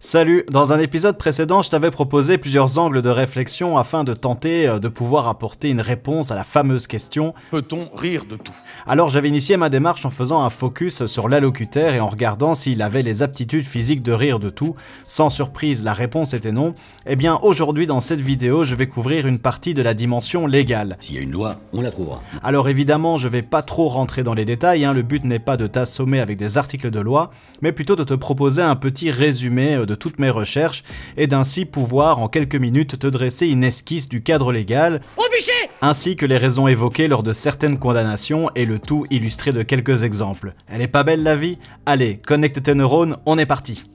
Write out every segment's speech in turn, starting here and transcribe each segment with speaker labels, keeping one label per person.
Speaker 1: Salut, dans un épisode précédent, je t'avais proposé plusieurs angles de réflexion afin de tenter de pouvoir apporter une réponse à la fameuse question «
Speaker 2: Peut-on rire de tout ?»
Speaker 1: Alors j'avais initié ma démarche en faisant un focus sur l'allocuteur et en regardant s'il avait les aptitudes physiques de rire de tout. Sans surprise, la réponse était non. Eh bien aujourd'hui dans cette vidéo, je vais couvrir une partie de la dimension légale.
Speaker 3: S'il y a une loi, on la trouvera.
Speaker 1: Alors évidemment, je vais pas trop rentrer dans les détails, le but n'est pas de t'assommer avec des articles de loi, mais plutôt de te proposer un petit résumé de toutes mes recherches et d'ainsi pouvoir en quelques minutes te dresser une esquisse du cadre légal, ainsi que les raisons évoquées lors de certaines condamnations et le tout illustré de quelques exemples. Elle est pas belle la vie? Allez, connecte tes neurones, on est parti.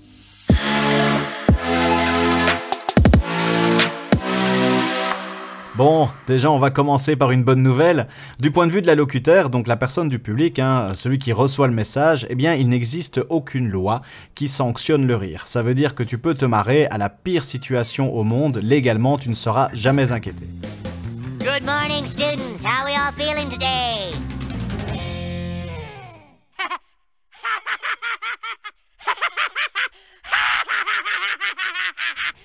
Speaker 1: Bon, déjà on va commencer par une bonne nouvelle. Du point de vue de l'allocuteur, donc la personne du public, celui qui reçoit le message, eh bien il n'existe aucune loi qui sanctionne le rire. Ça veut dire que tu peux te marrer à la pire situation au monde, légalement tu ne seras jamais inquiété.
Speaker 4: Good morning, students. How are we all feeling today?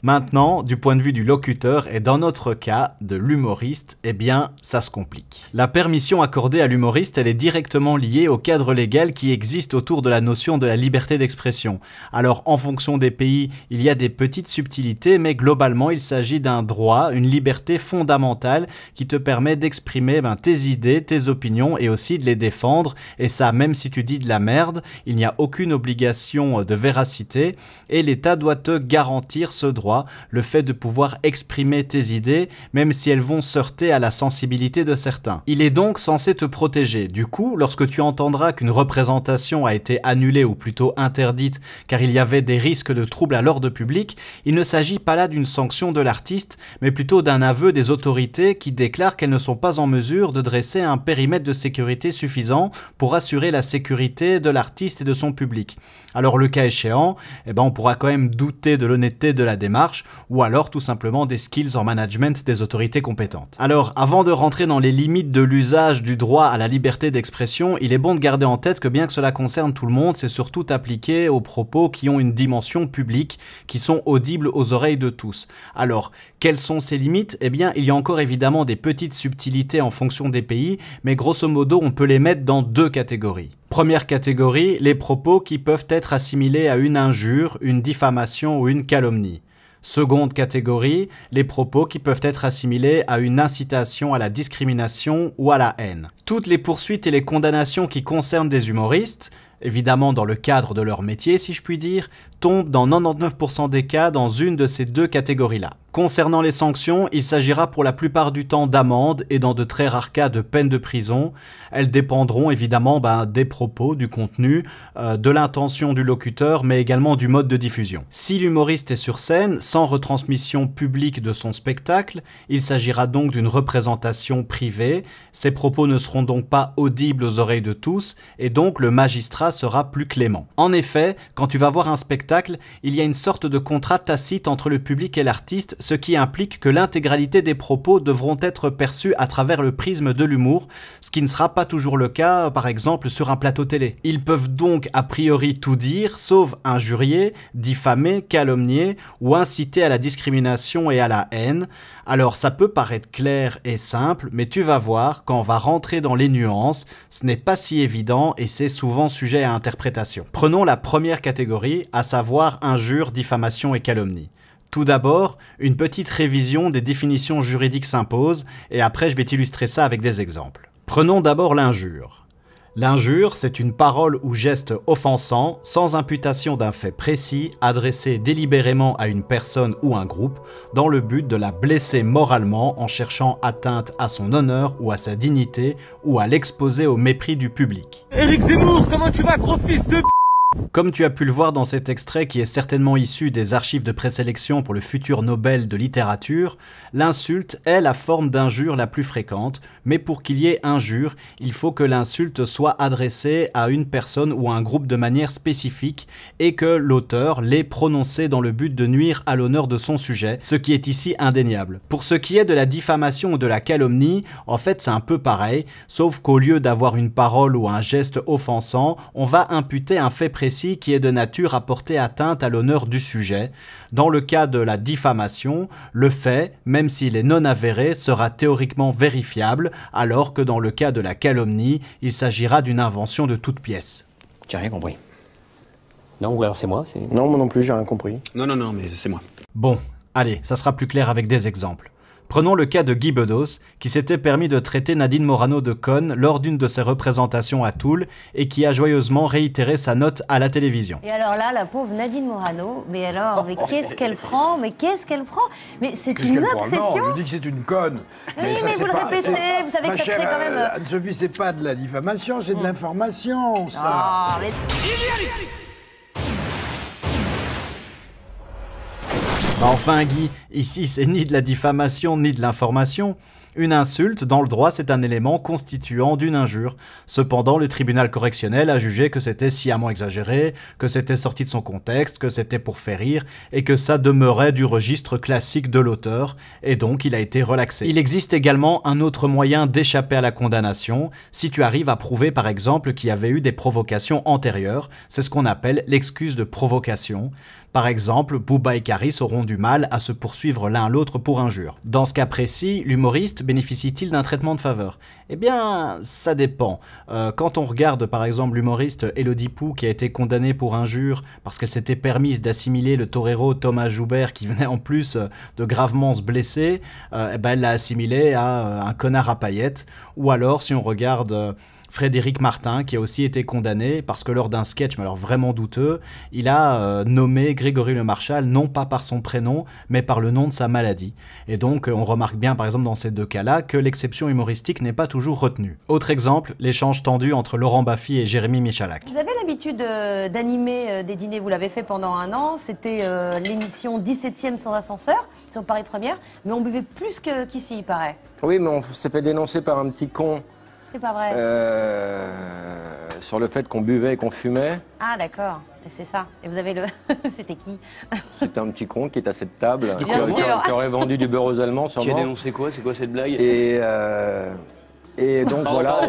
Speaker 1: Maintenant, du point de vue du locuteur et dans notre cas, de l'humoriste, eh bien, ça se complique. La permission accordée à l'humoriste, elle est directement liée au cadre légal qui existe autour de la notion de la liberté d'expression. Alors, en fonction des pays, il y a des petites subtilités, mais globalement, il s'agit d'un droit, une liberté fondamentale qui te permet d'exprimer tes idées, tes opinions et aussi de les défendre. Et ça, même si tu dis de la merde, il n'y a aucune obligation de véracité et l'État doit te garantir ce droit. Le fait de pouvoir exprimer tes idées, même si elles vont se heurter à la sensibilité de certains. Il est donc censé te protéger. Du coup, lorsque tu entendras qu'une représentation a été annulée ou plutôt interdite car il y avait des risques de troubles à l'ordre public, il ne s'agit pas là d'une sanction de l'artiste, mais plutôt d'un aveu des autorités qui déclarent qu'elles ne sont pas en mesure de dresser un périmètre de sécurité suffisant pour assurer la sécurité de l'artiste et de son public. Alors le cas échéant, on pourra quand même douter de l'honnêteté de la démarche, ou alors tout simplement des skills en management des autorités compétentes. Alors, avant de rentrer dans les limites de l'usage du droit à la liberté d'expression, il est bon de garder en tête que bien que cela concerne tout le monde, c'est surtout appliqué aux propos qui ont une dimension publique, qui sont audibles aux oreilles de tous. Alors, quelles sont ces limites? Eh bien, il y a encore évidemment des petites subtilités en fonction des pays, mais grosso modo, on peut les mettre dans deux catégories. Première catégorie, les propos qui peuvent être assimilés à une injure, une diffamation ou une calomnie. Seconde catégorie, les propos qui peuvent être assimilés à une incitation à la discrimination ou à la haine. Toutes les poursuites et les condamnations qui concernent des humoristes, évidemment dans le cadre de leur métier si je puis dire, tombent dans 99% des cas dans une de ces deux catégories-là. Concernant les sanctions, il s'agira pour la plupart du temps d'amendes et dans de très rares cas de peine de prison. Elles dépendront évidemment des propos, du contenu, de l'intention du locuteur, mais également du mode de diffusion. Si l'humoriste est sur scène, sans retransmission publique de son spectacle, il s'agira donc d'une représentation privée. Ces propos ne seront donc pas audibles aux oreilles de tous, et donc le magistrat sera plus clément. En effet, quand tu vas voir un spectacle, il y a une sorte de contrat tacite entre le public et l'artiste, ce qui implique que l'intégralité des propos devront être perçus à travers le prisme de l'humour, ce qui ne sera pas toujours le cas, par exemple, sur un plateau télé. Ils peuvent donc a priori tout dire, sauf injurier, diffamer, calomnier ou inciter à la discrimination et à la haine. Alors ça peut paraître clair et simple, mais tu vas voir, quand on va rentrer dans les nuances, ce n'est pas si évident et c'est souvent sujet à interprétation. Prenons la première catégorie, à savoir injure, diffamation et calomnie. Tout d'abord, une petite révision des définitions juridiques s'impose, et après je vais t'illustrer ça avec des exemples. Prenons d'abord l'injure. L'injure, c'est une parole ou geste offensant, sans imputation d'un fait précis, adressé délibérément à une personne ou un groupe, dans le but de la blesser moralement en cherchant atteinte à son honneur ou à sa dignité, ou à l'exposer au mépris du public.
Speaker 5: Éric Zemmour, comment tu vas, gros fils de p***?
Speaker 1: Comme tu as pu le voir dans cet extrait qui est certainement issu des archives de présélection pour le futur Nobel de littérature, l'insulte est la forme d'injure la plus fréquente, mais pour qu'il y ait injure, il faut que l'insulte soit adressée à une personne ou à un groupe de manière spécifique et que l'auteur l'ait prononcée dans le but de nuire à l'honneur de son sujet, ce qui est ici indéniable. Pour ce qui est de la diffamation ou de la calomnie, en fait c'est un peu pareil, sauf qu'au lieu d'avoir une parole ou un geste offensant, on va imputer un fait précis ici qui est de nature à porter atteinte à l'honneur du sujet. Dans le cas de la diffamation, le fait, même s'il est non avéré, sera théoriquement vérifiable, alors que dans le cas de la calomnie, il s'agira d'une invention de toute pièce.
Speaker 2: J'ai rien compris. Non, ou alors c'est moi
Speaker 3: Non, moi non plus, j'ai rien compris.
Speaker 6: Non, mais c'est moi.
Speaker 1: Bon, allez, ça sera plus clair avec des exemples. Prenons le cas de Guy Bedos, qui s'était permis de traiter Nadine Morano de conne lors d'une de ses représentations à Toul et qui a joyeusement réitéré sa note à la télévision.
Speaker 7: Et alors là, la pauvre Nadine Morano, mais qu'est-ce qu'elle prend? Mais c'est une obsession.
Speaker 8: Non, je dis que c'est une conne.
Speaker 7: Oui, mais vous le répétez, vous savez que ça crée quand même...
Speaker 8: Anne-Sophie, c'est pas de la diffamation, c'est de l'information, ça.
Speaker 7: Ah, mais...
Speaker 1: Enfin Guy, ici c'est ni de la diffamation ni de l'information. Une insulte, dans le droit, c'est un élément constituant d'une injure. Cependant, le tribunal correctionnel a jugé que c'était sciemment exagéré, que c'était sorti de son contexte, que c'était pour faire rire, et que ça demeurait du registre classique de l'auteur, et donc il a été relaxé. Il existe également un autre moyen d'échapper à la condamnation, si tu arrives à prouver par exemple qu'il y avait eu des provocations antérieures, c'est ce qu'on appelle l'excuse de provocation. Par exemple, Booba et Karis auront du mal à se poursuivre l'un l'autre pour injure. Dans ce cas précis, l'humoriste bénéficie-t-il d'un traitement de faveur? Eh bien, ça dépend. Quand on regarde par exemple l'humoriste Élodie Pou qui a été condamnée pour injure parce qu'elle s'était permise d'assimiler le torero Thomas Joubert qui venait en plus de gravement se blesser, elle l'a assimilé à un connard à paillettes. Ou alors si on regarde... Frédéric Martin, qui a aussi été condamné parce que lors d'un sketch, mais alors vraiment douteux, il a nommé Grégory Le Marchal non pas par son prénom, mais par le nom de sa maladie. Et donc, on remarque bien, par exemple, dans ces deux cas-là, que l'exception humoristique n'est pas toujours retenue. Autre exemple, l'échange tendu entre Laurent Baffy et Jérémy Michalak.
Speaker 7: Vous avez l'habitude d'animer des dîners, vous l'avez fait pendant un an, c'était l'émission 17e sans ascenseur, sur Paris Première, mais on buvait plus qu'ici, il paraît.
Speaker 3: Oui, mais on s'est fait dénoncer par un petit con.
Speaker 7: C'est pas vrai.
Speaker 3: Sur le fait qu'on buvait et qu'on fumait.
Speaker 7: Ah d'accord, c'est ça. Et vous avez le... C'était qui?
Speaker 3: C'était un petit con qui est à cette table,
Speaker 7: qui
Speaker 3: aurait vendu du beurre aux Allemands sûrement.
Speaker 6: Tu as dénoncé quoi? C'est quoi cette blague?
Speaker 3: Et donc voilà.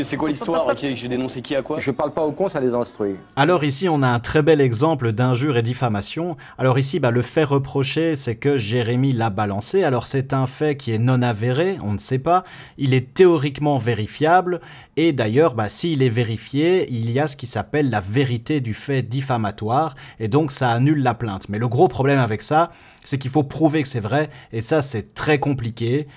Speaker 6: C'est quoi l'histoire? J'ai dénoncé qui à quoi?
Speaker 3: Je parle pas aux cons, ça les instruit.
Speaker 1: Alors ici, on a un très bel exemple d'injure et diffamation. Alors ici, le fait reproché, c'est que Jérémy l'a balancé. Alors c'est un fait qui est non avéré, on ne sait pas. Il est théoriquement vérifiable. Et d'ailleurs, s'il est vérifié, il y a ce qui s'appelle la vérité du fait diffamatoire. Et donc ça annule la plainte. Mais le gros problème avec ça, c'est qu'il faut prouver que c'est vrai. Et ça, c'est très compliqué.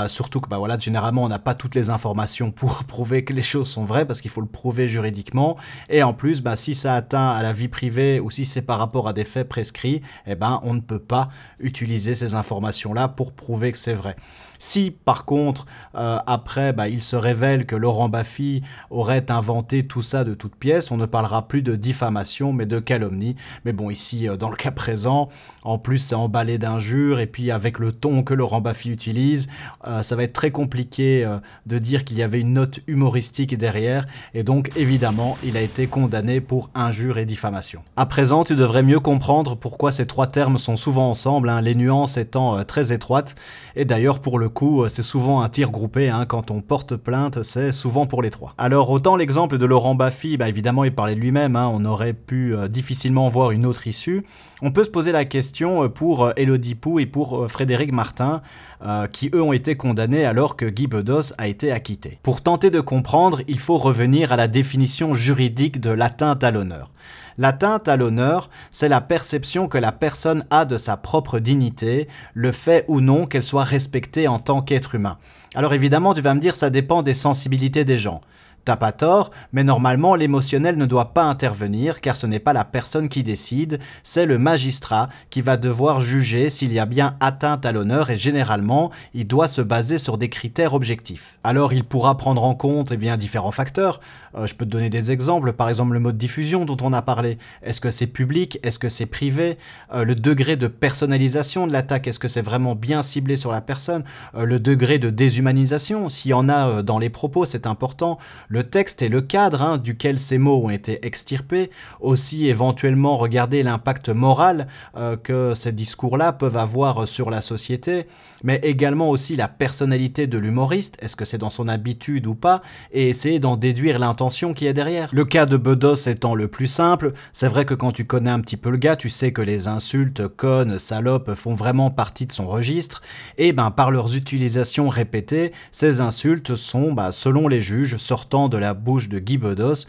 Speaker 1: Surtout que généralement, on n'a pas toutes les informations pour prouver que les choses sont vraies parce qu'il faut le prouver juridiquement. Et en plus, si ça atteint à la vie privée ou si c'est par rapport à des faits prescrits, on ne peut pas utiliser ces informations-là pour prouver que c'est vrai. Si par contre, après, il se révèle que Laurent Baffy aurait inventé tout ça de toutes pièces, on ne parlera plus de diffamation mais de calomnie. Mais bon, ici, dans le cas présent, en plus c'est emballé d'injures et puis avec le ton que Laurent Baffy utilise, ça va être très compliqué de dire qu'il y avait une note humoristique derrière et donc évidemment, il a été condamné pour injure et diffamation. À présent, tu devrais mieux comprendre pourquoi ces trois termes sont souvent ensemble, les nuances étant très étroites et d'ailleurs pour le coup, c'est souvent un tir groupé, quand on porte plainte, c'est souvent pour les trois. Alors autant l'exemple de Laurent Baffy, évidemment il parlait de lui-même, on aurait pu difficilement voir une autre issue. On peut se poser la question pour Élodie Pou et pour Frédéric Martin, qui eux ont été condamnés alors que Guy Bedos a été acquitté. Pour tenter de comprendre, il faut revenir à la définition juridique de l'atteinte à l'honneur. L'atteinte à l'honneur, c'est la perception que la personne a de sa propre dignité, le fait ou non qu'elle soit respectée en tant qu'être humain. Alors évidemment, tu vas me dire, ça dépend des sensibilités des gens. T'as pas tort, mais normalement l'émotionnel ne doit pas intervenir car ce n'est pas la personne qui décide, c'est le magistrat qui va devoir juger s'il y a bien atteinte à l'honneur et généralement il doit se baser sur des critères objectifs. Alors il pourra prendre en compte différents facteurs, je peux te donner des exemples, par exemple le mode diffusion dont on a parlé, est-ce que c'est public, est-ce que c'est privé, le degré de personnalisation de l'attaque, est-ce que c'est vraiment bien ciblé sur la personne, le degré de déshumanisation, s'il y en a dans les propos c'est important, le texte et le cadre duquel ces mots ont été extirpés, aussi éventuellement regarder l'impact moral que ces discours-là peuvent avoir sur la société, mais également aussi la personnalité de l'humoriste, est-ce que c'est dans son habitude ou pas, et essayer d'en déduire l'intention intention qui est derrière. Le cas de Bedos étant le plus simple, c'est vrai que quand tu connais un petit peu le gars, tu sais que les insultes, connes, salopes font vraiment partie de son registre, et par leurs utilisations répétées, ces insultes sont, selon les juges, sortant de la bouche de Guy Bedos,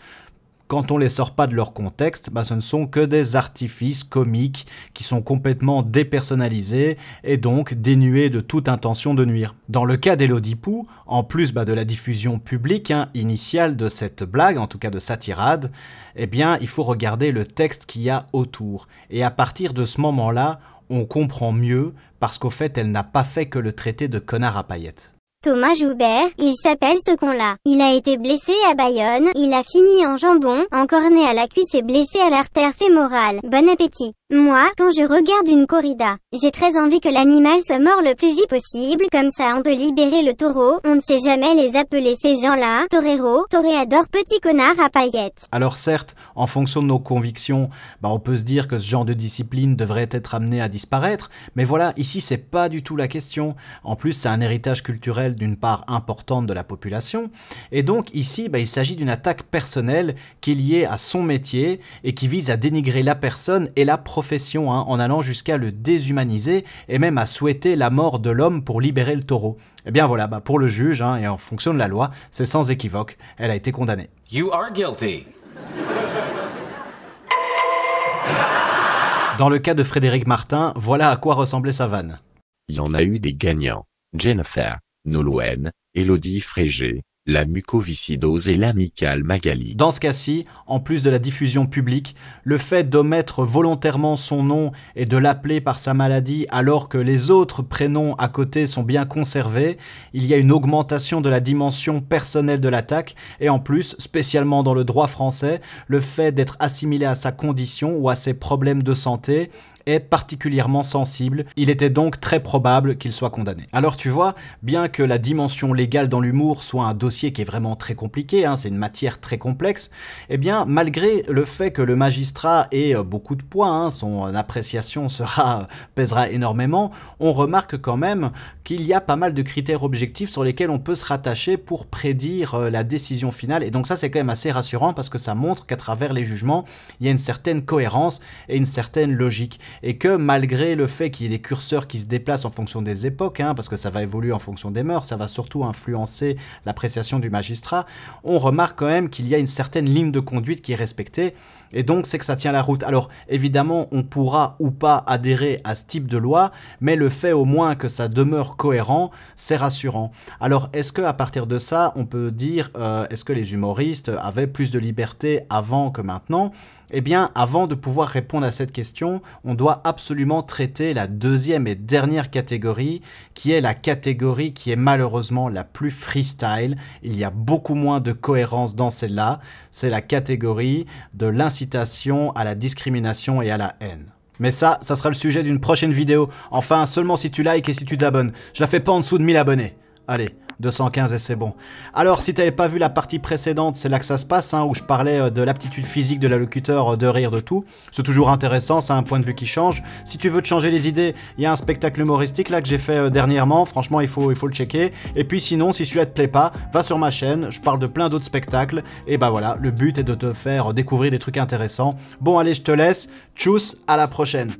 Speaker 1: quand on les sort pas de leur contexte, ce ne sont que des artifices comiques qui sont complètement dépersonnalisés et donc dénués de toute intention de nuire. Dans le cas d'Élodie Pou, en plus de la diffusion publique initiale de cette blague, en tout cas de sa tirade, il faut regarder le texte qu'il y a autour. Et à partir de ce moment-là, on comprend mieux parce qu'au fait, elle n'a pas fait que le traiter de connard à paillettes.
Speaker 9: Thomas Joubert, il s'appelle ce con-là. Il a été blessé à Bayonne, il a fini en jambon, en cornet à la cuisse et blessé à l'artère fémorale. Bon appétit. Moi, quand je regarde une corrida, j'ai très envie que l'animal se mord le plus vite possible, comme ça on peut libérer le taureau, on ne sait jamais les appeler ces gens-là, torero, toréador, petit connard à paillettes.
Speaker 1: Alors certes, en fonction de nos convictions, on peut se dire que ce genre de discipline devrait être amené à disparaître, mais voilà, ici c'est pas du tout la question. En plus, c'est un héritage culturel d'une part importante de la population, et donc ici, il s'agit d'une attaque personnelle qui est liée à son métier et qui vise à dénigrer la personne et la profession en allant jusqu'à le déshumaniser et même à souhaiter la mort de l'homme pour libérer le taureau. Et bien voilà, pour le juge, et en fonction de la loi, c'est sans équivoque, elle a été condamnée.
Speaker 5: You are guilty.
Speaker 1: Dans le cas de Frédéric Martin, voilà à quoi ressemblait sa vanne.
Speaker 10: Il y en a eu des gagnants. Jennifer, Nolwenn, Élodie Frégé, la mucoviscidose et l'amicale Magali.
Speaker 1: Dans ce cas-ci, en plus de la diffusion publique, le fait d'omettre volontairement son nom et de l'appeler par sa maladie alors que les autres prénoms à côté sont bien conservés, il y a une augmentation de la dimension personnelle de l'attaque et en plus, spécialement dans le droit français, le fait d'être assimilé à sa condition ou à ses problèmes de santé est particulièrement sensible. Il était donc très probable qu'il soit condamné. Alors tu vois, bien que la dimension légale dans l'humour soit un dossier qui est vraiment très compliqué, c'est une matière très complexe, malgré le fait que le magistrat ait beaucoup de poids, son appréciation pèsera énormément, on remarque quand même qu'il y a pas mal de critères objectifs sur lesquels on peut se rattacher pour prédire la décision finale, et donc ça c'est quand même assez rassurant parce que ça montre qu'à travers les jugements, il y a une certaine cohérence et une certaine logique. Et que malgré le fait qu'il y ait des curseurs qui se déplacent en fonction des époques, parce que ça va évoluer en fonction des mœurs, ça va surtout influencer l'appréciation du magistrat, on remarque quand même qu'il y a une certaine ligne de conduite qui est respectée, et donc c'est que ça tient la route. Alors évidemment, on pourra ou pas adhérer à ce type de loi, mais le fait au moins que ça demeure cohérent, c'est rassurant. Alors est-ce qu'à partir de ça, on peut dire, est-ce que les humoristes avaient plus de liberté avant que maintenant ? Eh bien, avant de pouvoir répondre à cette question, on doit absolument traiter la deuxième et dernière catégorie, qui est la catégorie qui est malheureusement la plus freestyle. Il y a beaucoup moins de cohérence dans celle-là. C'est la catégorie de l'incitation à la discrimination et à la haine. Mais ça sera le sujet d'une prochaine vidéo. Enfin, seulement si tu likes et si tu t'abonnes. Je la fais pas en dessous de 1000 abonnés. Allez, 215 et c'est bon. Alors, si t'avais pas vu la partie précédente, c'est là que ça se passe, où je parlais de l'aptitude physique de l'allocuteur, de rire de tout. C'est toujours intéressant, c'est un point de vue qui change. Si tu veux te changer les idées, il y a un spectacle humoristique là que j'ai fait dernièrement. Franchement, il faut le checker. Et puis sinon, si celui-là te plaît pas, va sur ma chaîne. Je parle de plein d'autres spectacles. Et voilà, le but est de te faire découvrir des trucs intéressants. Bon, allez, je te laisse. Tchuss, à la prochaine.